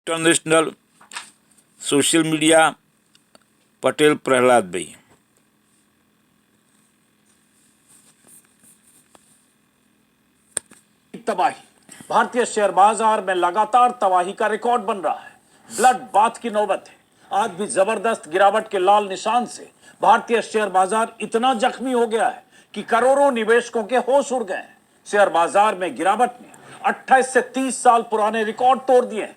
International social media Patel Prahlad भाई। तबाही, भारतीय शेयर बाजार में लगातार तबाही का रिकॉर्ड बन रहा है। ब्लड बाथ की नौबत है। आज भी जबरदस्त गिरावट के लाल निशान से भारतीय शेयर बाजार इतना जख्मी हो गया है कि करोड़ों निवेशकों के होश उड़ गए हैं। शेयर बाजार में गिरावट ने 28 से 30 साल पुराने रिकॉर्ड तोड़ दिए हैं।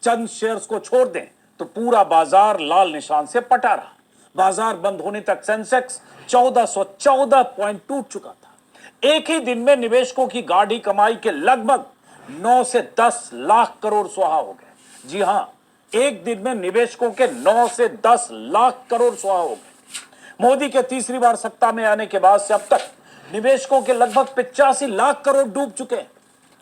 चंद शेयर्स को छोड़ दें तो पूरा बाजार लाल निशान से पटा रहा। बाजार बंद होने तक सेंसेक्स 1414 पॉइंट टूट चुका था। एक ही दिन में निवेशकों की गाढ़ी कमाई के लगभग 9 से 10 लाख करोड़ सुहा हो गए। जी हां, एक दिन में निवेशकों के 9 से 10 लाख करोड़ सुहा हो गए। मोदी के तीसरी बार सत्ता में आने के बाद से अब तक निवेशकों के लगभग 85 लाख करोड़ डूब चुके हैं।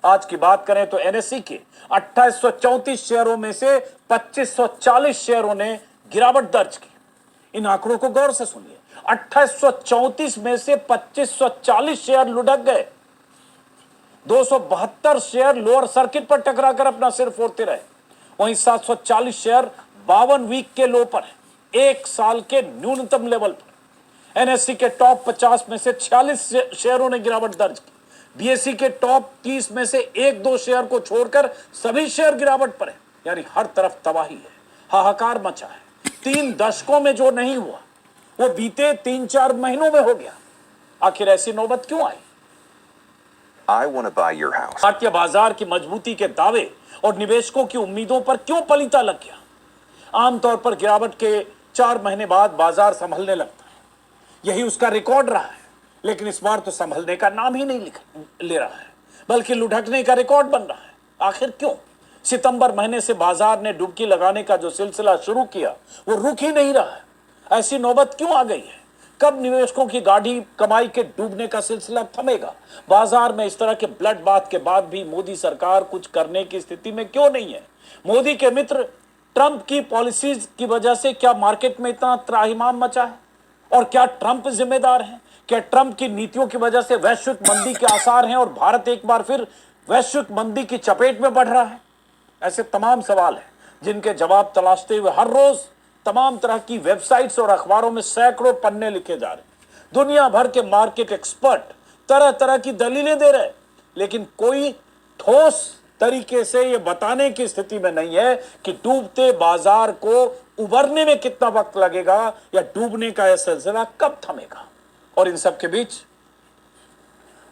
आज की बात करें तो एनएसई के 2834 शेयरों में से 2540 शेयरों ने गिरावट दर्ज की। इन आंकड़ों को गौर से सुनिए। 2834 में से 2540 शेयर लुढ़क गए। 272 शेयर लोअर सर्किट पर टकराकर अपना सिर फोड़ते रहे। वहीं 740 शेयर 52 वीक के लो पर है, एक साल के न्यूनतम लेवल पर। एनएससी के टॉप 50 में से 46 शेयरों ने गिरावट दर्ज की। बीएसई के टॉप 30 में से 1-2 शेयर को छोड़कर सभी शेयर गिरावट पर है। यानी हर तरफ तबाही है, हाहाकार मचा है। 3 दशकों में जो नहीं हुआ वो बीते 3-4 महीनों में हो गया। आखिर ऐसी नौबत क्यों आई? I want to buy your house. भारतीय बाजार की मजबूती के दावे और निवेशकों की उम्मीदों पर क्यों पलीता लग गया? आमतौर पर गिरावट के 4 महीने बाद बाजार संभलने लगता है। यही उसका रिकॉर्ड रहा है। लेकिन इस बार तो संभलने का नाम ही नहीं ले रहा है, बल्कि लुढ़कने का रिकॉर्ड बन रहा है। आखिर क्यों? सितंबर महीने से बाजार ने डुबकी लगाने का जो सिलसिला शुरू किया वो रुक ही नहीं रहा है। ऐसी नौबत क्यों आ गई है? कब निवेशकों की गाढ़ी कमाई के डूबने का सिलसिला थमेगा? बाजार में इस तरह के ब्लड बाथ के बाद भी मोदी सरकार कुछ करने की स्थिति में क्यों नहीं है? मोदी के मित्र ट्रंप की पॉलिसीज की वजह से क्या मार्केट में इतना त्राहिमाम मचा है? और क्या ट्रंप जिम्मेदार है? क्या ट्रंप की नीतियों की वजह से वैश्विक मंदी के आसार हैं और भारत एक बार फिर वैश्विक मंदी की चपेट में बढ़ रहा है? ऐसे तमाम सवाल हैं जिनके जवाब तलाशते हुए हर रोज तमाम तरह की वेबसाइट्स और अखबारों में सैकड़ों पन्ने लिखे जा रहे हैं। दुनिया भर के मार्केट एक्सपर्ट तरह तरह की दलीलें दे रहे, लेकिन कोई ठोस तरीके से यह बताने की स्थिति में नहीं है कि डूबते बाजार को उबरने में कितना वक्त लगेगा या डूबने का यह सिलसिला कब थमेगा। और इन सब के बीच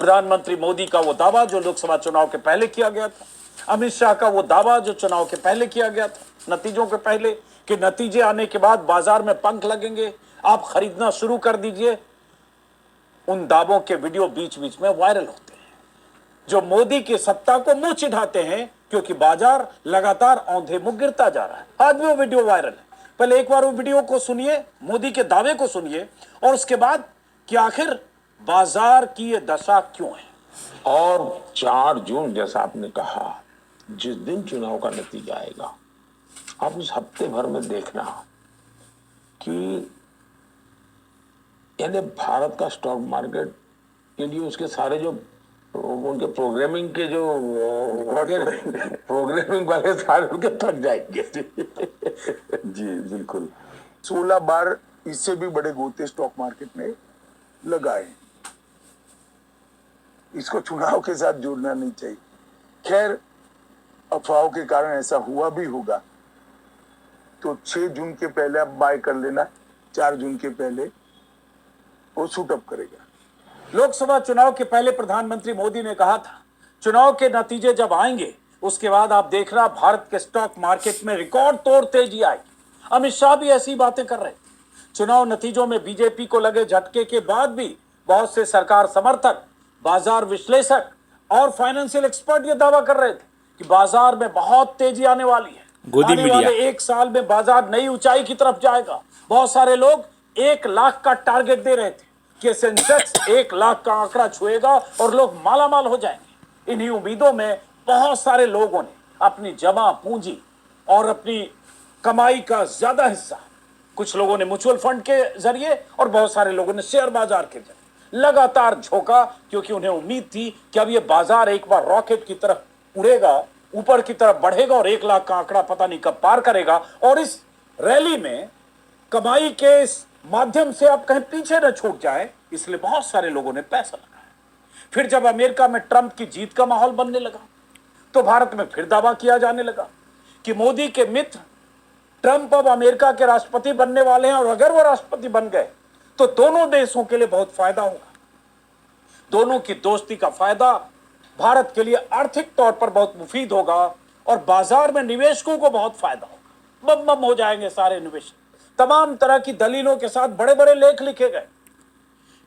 प्रधानमंत्री मोदी का वो दावा जो लोकसभा चुनाव के पहले किया गया था, अमित शाह का वो दावा जो चुनाव के पहले किया गया था, नतीजों के पहले, कि नतीजे आने के बाद बाजार में पंख लगेंगे, आप खरीदना शुरू कर दीजिए। उन दावों के वीडियो बीच बीच में वायरल होते हैं जो मोदी की सत्ता को मुंह चिढ़ाते हैं, क्योंकि बाजार लगातार औंधे मुंह गिरता जा रहा है। आज भी वो वीडियो वायरल है। पहले एक बार वो वीडियो को सुनिए, मोदी के दावे को सुनिए, और उसके बाद कि आखिर बाजार की ये दशा क्यों है। और 4 जून जैसा आपने कहा, जिस दिन चुनाव का नतीजा आएगा, आप उस हफ्ते भर में देखना कि यानी भारत का स्टॉक मार्केट के लिए उसके सारे जो उनके प्रोग्रामिंग के जो प्रोग्रामिंग वाले सारे उनके थक जाएंगे। जी बिल्कुल। 16 बार इससे भी बड़े गोते स्टॉक मार्केट ने लगाए। इसको चुनाव के साथ जोड़ना नहीं चाहिए। खैर, अफवाहों के कारण ऐसा हुआ भी होगा तो 6 जून के पहले आप बाय कर लेना। 4 जून के पहले वो शूट अप करेगा। लोकसभा चुनाव के पहले प्रधानमंत्री मोदी ने कहा था, चुनाव के नतीजे जब आएंगे उसके बाद आप देखना भारत के स्टॉक मार्केट में रिकॉर्ड तोड़ तेजी आएगी। अमित शाह भी ऐसी बातें कर रहे थे। चुनाव नतीजों में बीजेपी को लगे झटके के बाद भी बहुत से सरकार समर्थक, बाजार विश्लेषक और फाइनेंशियल एक्सपर्ट ये दावा कर रहे थे कि बाजार में बहुत तेजी आने वाली है। आने वाले 1 साल में बाजार नई ऊंचाई की तरफ जाएगा। बहुत सारे लोग 1 लाख का टारगेट दे रहे थे कि सेंसेक्स 1 लाख का आंकड़ा छुएगा और लोग मालामाल हो जाएंगे। इन्हीं उम्मीदों में बहुत सारे लोगों ने अपनी जमा पूंजी और अपनी कमाई का ज्यादा हिस्सा, कुछ लोगों ने म्यूचुअल फंड के जरिए और बहुत सारे लोगों ने शेयर बाजार के जरिए लगातार झोंका, क्योंकि उन्हें उम्मीद थी कि अब ये बाजार एक बार रॉकेट की तरफ उड़ेगा ऊपर की तरफ बढ़ेगा और 1 लाख का आंकड़ा पता नहीं कब पार करेगा। और इस रैली में कमाई के इस माध्यम से आप कहीं पीछे न छूट जाए, इसलिए बहुत सारे लोगों ने पैसा लगाया। फिर जब अमेरिका में ट्रंप की जीत का माहौल बनने लगा तो भारत में फिर दावा किया जाने लगा कि मोदी के मित्र ट्रंप अब अमेरिका के राष्ट्रपति बनने वाले हैं और अगर वो राष्ट्रपति बन गए तो दोनों देशों के लिए बहुत फायदा होगा। दोनों की दोस्ती का फायदा भारत के लिए आर्थिक तौर पर बहुत मुफीद होगा और बाजार में निवेशकों को बहुत फायदा होगा। बम बम हो जाएंगे सारे निवेशक। तमाम तरह की दलीलों के साथ बड़े बड़े लेख लिखे गए।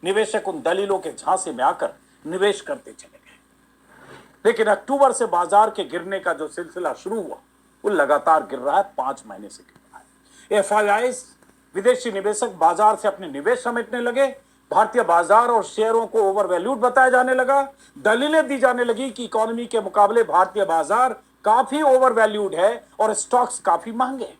निवेशक उन दलीलों के झांसे में आकर निवेश करते चले गए। लेकिन अक्टूबर से बाजार के गिरने का जो सिलसिला शुरू हुआ वो लगातार गिर रहा है, 5 महीने से गिर रहा है। एफआईआई विदेशी निवेशक बाजार से अपने निवेश समेटने लगे। भारतीय बाजार और शेयरों को ओवरवैल्यूड बताया जाने लगा। दलीलें दी जाने लगी कि इकोनॉमी के मुकाबले भारतीय बाजार काफी ओवरवैल्यूड है और स्टॉक्स काफी महंगे हैं,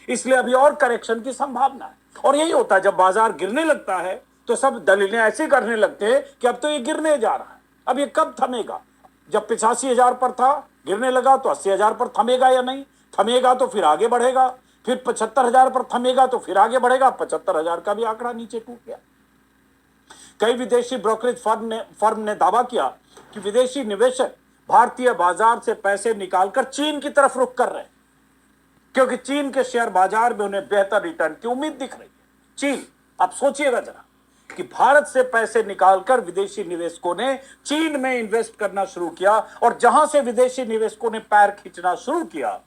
इसलिए अभी और करेक्शन की संभावना है। और यही होता है, जब बाजार गिरने लगता है तो सब दलीलें ऐसी करने लगते हैं कि अब तो ये गिरने जा रहा है, अब ये कब थमेगा। जब 85,000 पर था, गिरने लगा तो 80,000 पर थमेगा या नहीं, थमेगा तो फिर आगे बढ़ेगा, फिर 75,000 पर थमेगा तो फिर आगे बढ़ेगा। 75,000 का भी आंकड़ा नीचे टूट गया। कई विदेशी ब्रोकरेज फर्म ने दावा किया कि विदेशी निवेशक भारतीय बाजार से पैसे निकालकर चीन की तरफ रुख कर रहे हैं, क्योंकि चीन के शेयर बाजार में उन्हें बेहतर रिटर्न की उम्मीद दिख रही है। चीन, आप सोचिएगा जरा कि भारत से पैसे निकालकर विदेशी निवेशकों ने चीन में इन्वेस्ट करना शुरू किया और जहां से विदेशी निवेशकों ने पैर खींचना शुरू किया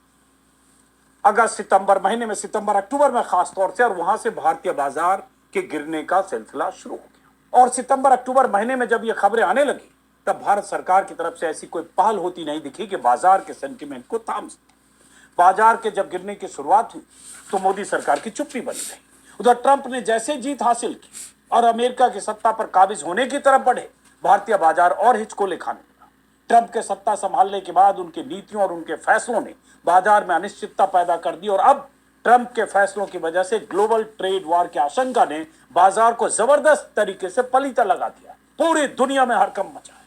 अगस्त सितंबर महीने में, सितंबर अक्टूबर में खास तौर से, और वहां से भारतीय बाजार के गिरने का सिलसिला शुरू हो गया। और सितंबर अक्टूबर महीने में जब ये खबरें आने लगी तब भारत सरकार की तरफ से ऐसी कोई पहल होती नहीं दिखी कि बाजार के सेंटिमेंट को थाम सके। बाजार के जब गिरने की शुरुआत हुई तो मोदी सरकार की चुप्पी बन गई। उधर ट्रंप ने जैसे जीत हासिल की और अमेरिका की सत्ता पर काबिज होने की तरफ बढ़े, भारतीय बाजार और हिचकोले खाने लगा। ट्रंप के सत्ता संभालने के बाद उनकी नीतियों और उनके फैसलों ने बाजार में अनिश्चितता पैदा कर दी और अब ट्रंप के फैसलों की वजह से ग्लोबल ट्रेड वॉर की आशंका ने बाजार को जबरदस्त तरीके से पलीता लगा दिया। पूरी दुनिया में हड़कंप मचा है।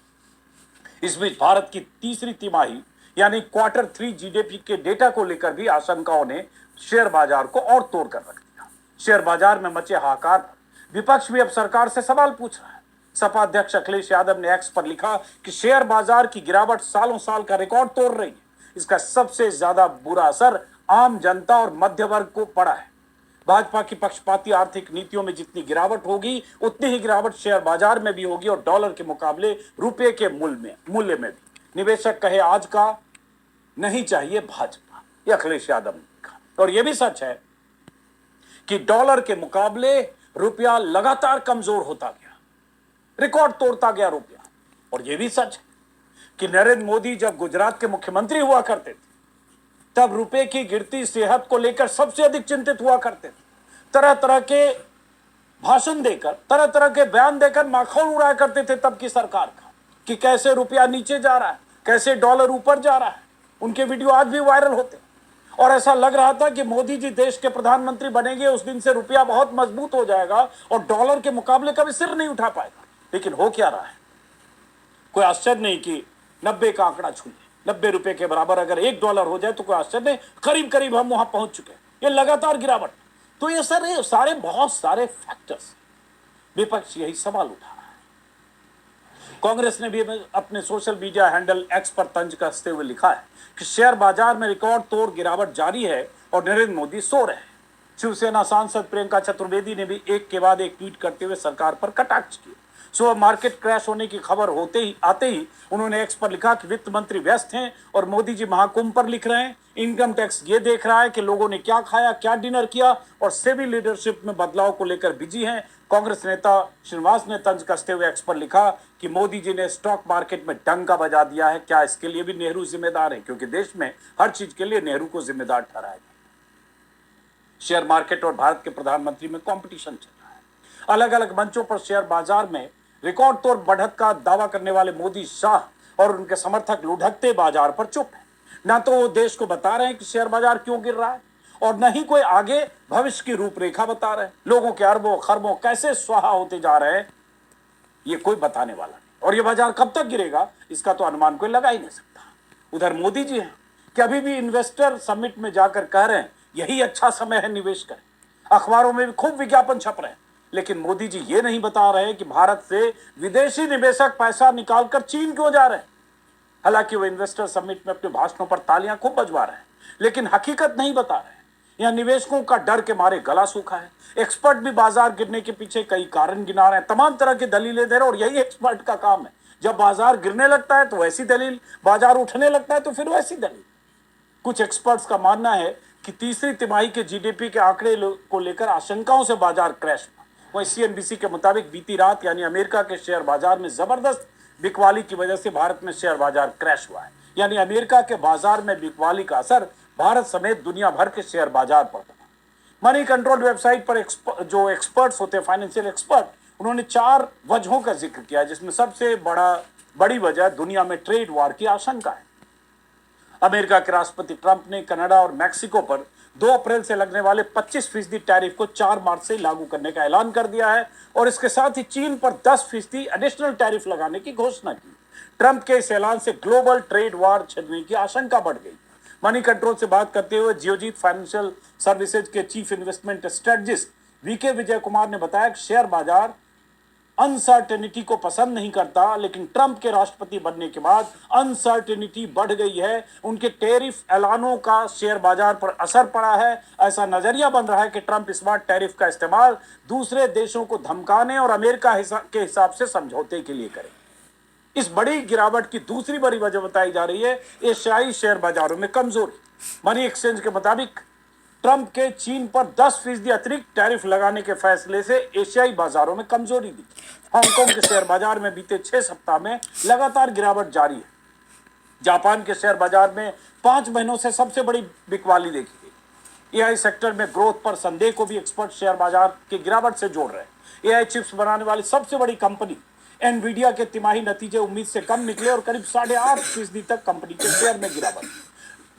इस बीच भारत की तीसरी तिमाही यानी Q3 जीडीपी के डेटा को लेकर भी आशंकाओं ने शेयर बाजार को और तोड़ कर रख दिया। शेयर बाजार में मचे हाहाकार पर विपक्ष भी अब सरकार से सवाल पूछ रहा है। सपा अध्यक्ष अखिलेश यादव ने एक्स पर लिखा कि शेयर बाजार की गिरावट सालों साल का रिकॉर्ड तोड़ रही है। इसका सबसे ज्यादा बुरा असर आम जनता और मध्य वर्ग को पड़ा है। भाजपा की पक्षपाती आर्थिक नीतियों में जितनी गिरावट होगी उतनी ही गिरावट शेयर बाजार में भी होगी और डॉलर के मुकाबले रुपये के मूल्य में भी। निवेशक कहे आज का नहीं चाहिए भाजपा, ये अखिलेश यादव ने लिखा। और यह भी सच है कि डॉलर के मुकाबले रुपया लगातार कमजोर होता गया, रिकॉर्ड तोड़ता गया रुपया। और यह भी सच है कि नरेंद्र मोदी जब गुजरात के मुख्यमंत्री हुआ करते थे तब रुपए की गिरती सेहत को लेकर सबसे अधिक चिंतित हुआ करते थे। तरह तरह के भाषण देकर, तरह तरह के बयान देकर माखौल उड़ाया करते थे तब की सरकार का कि कैसे रुपया नीचे जा रहा है, कैसे डॉलर ऊपर जा रहा है। उनके वीडियो आज भी वायरल होते और ऐसा लग रहा था कि मोदी जी देश के प्रधानमंत्री बनेंगे उस दिन से रुपया बहुत मजबूत हो जाएगा और डॉलर के मुकाबले कभी सिर नहीं उठा पाएगा। लेकिन हो क्या रहा है? कोई आश्चर्य नहीं कि 90 का आंकड़ा छू लिया। 90 रुपए के बराबर अगर $1 हो जाए तो कोई आश्चर्य नहीं, करीब करीब हम वहां पहुंच चुके हैं। ये लगातार गिरावट। तो ये सारे बहुत सारे फैक्टर्स, विपक्ष यही सवाल उठा रहा है। कांग्रेस ने भी अपने सोशल मीडिया हैंडल एक्स पर तंज कसते हुए लिखा है कि शेयर बाजार में रिकॉर्ड तोड़ गिरावट जारी है और नरेंद्र मोदी सो रहे हैं। शिवसेना सांसद प्रियंका चतुर्वेदी ने भी एक के बाद एक ट्वीट करते हुए सरकार पर कटाक्ष किया। सुबह मार्केट क्रैश होने की खबर आते ही उन्होंने एक्स पर लिखा कि वित्त मंत्री व्यस्त हैं और मोदी जी महाकुंभ पर लिख रहे हैं। इनकम टैक्स ये देख रहा है कि लोगों ने क्या खाया, क्या डिनर किया और सेबी लीडरशिप में बदलाव को लेकर बिजी हैं। कांग्रेस नेता श्रीनिवास ने तंज कसते हुए एक्स पर लिखा कि मोदी जी ने स्टॉक मार्केट में डंका बजा दिया है। क्या इसके लिए भी नेहरू जिम्मेदार है? क्योंकि देश में हर चीज के लिए नेहरू को जिम्मेदार ठहराया गया। शेयर मार्केट और भारत के प्रधानमंत्री में कंपटीशन चल रहा है। अलग अलग मंचों पर शेयर बाजार में रिकॉर्ड तोड़ बढ़त का दावा करने वाले मोदी, शाह और उनके समर्थक लुढ़कते बाजार पर चुप है। न तो वो देश को बता रहे हैं कि शेयर बाजार क्यों गिर रहा है और न ही कोई आगे भविष्य की रूपरेखा बता रहे हैं। लोगों के अरबों खरबों कैसे स्वाहा होते जा रहे हैं ये कोई बताने वाला नहीं। और ये बाजार कब तक गिरेगा इसका तो अनुमान कोई लगा ही नहीं सकता। उधर मोदी जी हैं कि अभी भी इन्वेस्टर समिट में जाकर कह रहे हैं यही अच्छा समय है निवेश करें। अखबारों में भी खूब विज्ञापन छप रहे हैं, लेकिन मोदी जी ये नहीं बता रहे कि भारत से विदेशी निवेशक पैसा निकालकर चीन क्यों जा रहे हैं। हालांकि वो इन्वेस्टर समिट में अपने भाषणों पर तालियां खूब बजवा रहे हैं, लेकिन हकीकत नहीं बता रहे हैं। यहाँ निवेशकों का डर के मारे गला सूखा है। एक्सपर्ट भी बाजार गिरने के पीछे कई कारण गिना रहे हैं, तमाम तरह की दलीलें दे रहे हैं, और यही एक्सपर्ट का काम है। जब बाजार गिरने लगता है तो वैसी दलील, बाजार उठने लगता है तो फिर वैसी दलील। कुछ एक्सपर्ट्स का मानना है कि तीसरी तिमाही के जीडीपी के आंकड़े को लेकर आशंकाओं से बाजार क्रैश हुआ। वहीं सीएनबीसी के मुताबिक बीती रात यानी अमेरिका के शेयर बाजार में जबरदस्त बिकवाली की वजह से भारत में शेयर बाजार क्रैश हुआ है। यानी अमेरिका के बाजार में बिकवाली का असर भारत समेत दुनिया भर के शेयर बाजार पर पड़ा। मनी कंट्रोल वेबसाइट पर जो एक्सपर्ट्स होते हैं, फाइनेंशियल एक्सपर्ट, उन्होंने 4 वजहों का जिक्र किया, जिसमें सबसे बड़ी वजह दुनिया में ट्रेड वॉर की आशंका है। अमेरिका के राष्ट्रपति ट्रंप ने कनाडा और मैक्सिको पर 2 अप्रैल से लगने वाले 25% टैरिफ को 4 मार्च से लागू करने का ऐलान कर दिया है, और इसके साथ ही चीन पर 10% एडिशनल टैरिफ लगाने की घोषणा की। ट्रंप के इस ऐलान से ग्लोबल ट्रेड वॉर छिड़ने की आशंका बढ़ गई। मनी कंट्रोल से बात करते हुए जियोजीत फाइनेंशियल सर्विसेज के chief investment strategist VK Vijay Kumar ने बताया कि शेयर बाजार अनसर्टेनिटी को पसंद नहीं करता, लेकिन ट्रंप के राष्ट्रपति बनने के बाद अनसर्टेनिटी बढ़ गई है। उनके टैरिफ ऐलानों का शेयर बाजार पर असर पड़ा है। ऐसा नजरिया बन रहा है कि ट्रंप इस बार टैरिफ का इस्तेमाल दूसरे देशों को धमकाने और अमेरिका के हिसाब से समझौते के लिए करें। इस बड़ी गिरावट की दूसरी बड़ी वजह बताई जा रही है एशियाई शेयर बाजारों में कमजोरी। मनी एक्सचेंज के मुताबिक ट्रंप के चीन पर 10% अतिरिक्त टैरिफ लगाने के फैसले से एशियाई बाजारों में कमजोरी दी। हांगकांग के शेयर बाजार में बीते 6 सप्ताह में लगातार गिरावट जारी है। जापान के शेयर बाजार में 5 महीनों से सबसे बड़ी बिकवाली देखी गई। एआई सेक्टर में ग्रोथ पर संदेह को भी एक्सपर्ट शेयर बाजार की गिरावट से जोड़ रहे हैं। एआई चिप्स बनाने वाली सबसे बड़ी कंपनी एनवीडिया के तिमाही नतीजे उम्मीद से कम निकले और करीब 8.5% तक कंपनी के शेयर में गिरावट।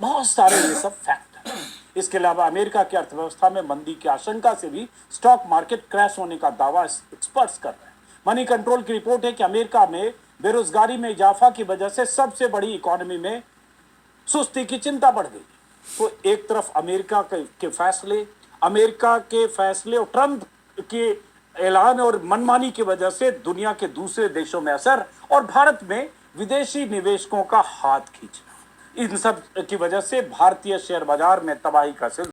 बहुत सारे ये सब फैक्टर। इसके अलावा अमेरिका की अर्थव्यवस्था में मंदी की आशंका से भी स्टॉक मार्केट क्रैश होने का दावा एक्सपर्ट्स कर रहे हैं। मनी कंट्रोल की रिपोर्ट है कि अमेरिका में बेरोजगारी में इजाफा की वजह से सबसे बड़ी इकोनॉमी में सुस्ती की चिंता बढ़ गई। तो एक तरफ अमेरिका के फैसले और ट्रंप के ऐलान और मनमानी की वजह से दुनिया के दूसरे देशों में असर, और भारत में विदेशी निवेशकों का हाथ खींचना, इन सब की वजह से भारतीय शेयर बाजार में तबाही का सिलसिला